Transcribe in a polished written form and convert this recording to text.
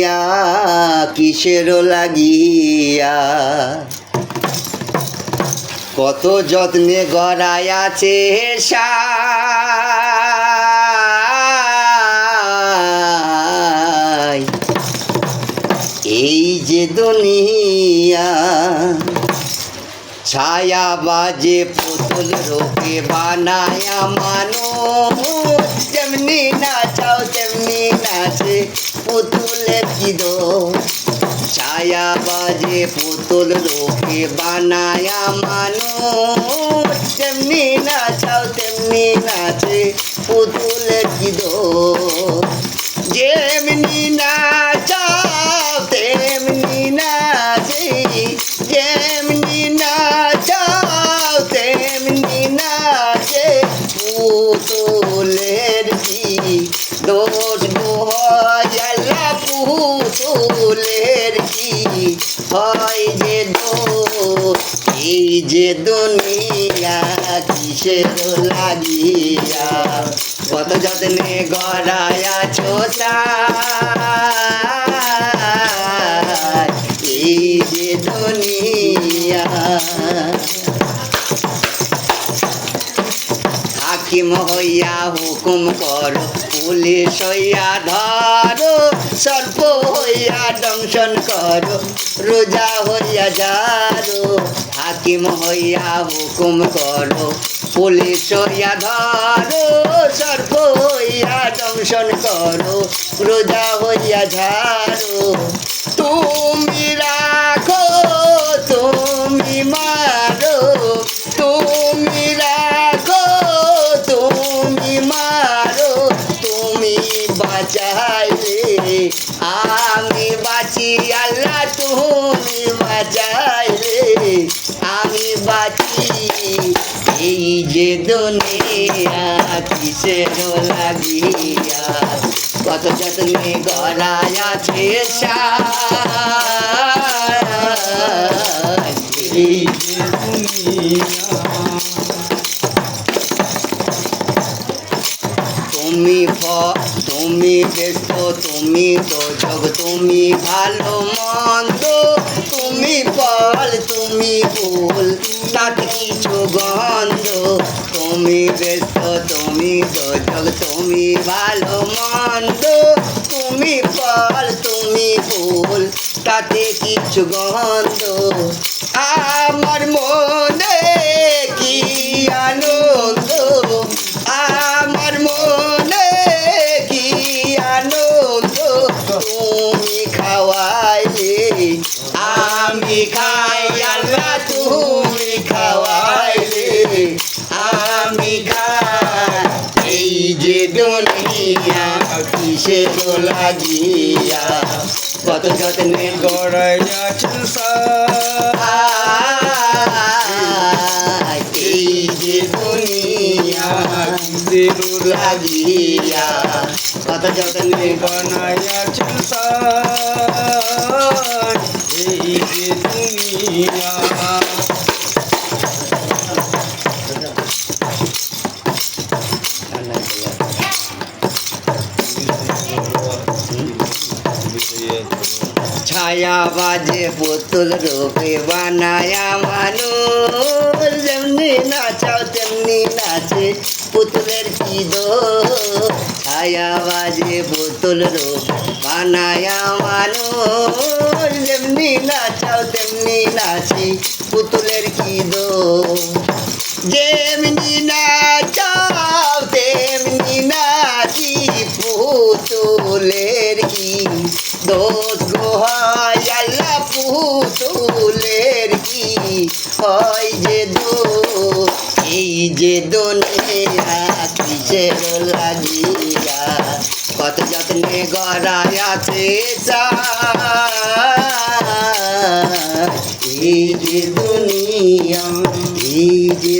দুনিয়া কিসের লাগিয়া, কত যত্নে গড়াই আছে সাই। এই যে দুনিয়া ছায়া বাজে পুতুল রূপে বানায়া মানুষ, যেমনি নাচাও তেমনি নাচে পুতুলের কি দোষ। ছায়া বাজে পুতুল রূপে বানায়া মানুষ, যেমনি নাচাও তেমনি নাচে পুতুলের কি দোষ। যেমনি নাচাও তেমনি নাচে, যেমনি নাচাও তেমনি নাচে পুতুলের কি দোষ গো হয় আল্লাহ, পুতুলের কি হয় যে দোষ। এই যে দুনিয়া কিসের লাগিয়া, কত যত্নে গড়াই আছো সাই। এই যে দুনিয়া হাকিম হইয়া হুকুম করো, পুলিশ হইয়া ধরো, সর্প হইয়া দংশন করো, রোজা হইয়া যারো। হাকিম হইয়া হুকুম করো, পুলিশ হইয়া ধরো, সর্প হইয়া দংশন করো, রোজা হইয়া ঝাড়ো। তুমি রাখো তুমি মারো, তুমি রাখো তুমি মারো, তুমি বাঁচাইলে আমি বাঁচি আল্লাহ, তুমি বাঁচাইলে আমি বাঁচি। এই যে দুনিয়া কিসের লাগিয়া, কত যত্নে গড়াই আছে সাই। এই যে দুনিয়া তুমি ব্যস্ত, তুমি দোজক, তুমি ভালো মন্দ, তুমি ফল তুমি ফুল, তার কিছু গন্ধ। তুমি ব্যস্ত, তুমি দোজক, তুমি ভালো মন্দ, তুমি ফল তুমি ফুল, তাতে কিছু গন্ধ। আমার মনে কি আনন্দ, আমার মনে কি আনন্দ, তুমি খাওয়াইলে আমি খাই আল্লাহ, তুমি খাওয়াইলে আমি খাই। এই যে দুনিয়া কিসের লাগিয়া, কত যত্নে গড়াই আছেন সাই। এই যে দুনিয়া কিসের লাগিয়া, কত যত্নে বানাই আছেন সাই। এই যে দুনিয়া ছায়া বাজে পুতুল রূপে বানায়া মানুষ, যেমনি নাচাও তেমনি নাচে পুতুলের কি দোষ। ছায়া বাজে পুতুল রূপ বানায়া মানুষ, যেমনি নাচাও তেমনি নাচে পুতুলের কি দোষ। যেমনি নাচাও তেমনি নাচি পুতুলের কি দোষ গো হয় আল্লাহ, পুতুলের কি হয় যে দোষ। এই যে দুনিয়া কিসের লাগিয়া, কত যত্নে গড়াই আছে সাই। এই যে দুনিয়া, এই যে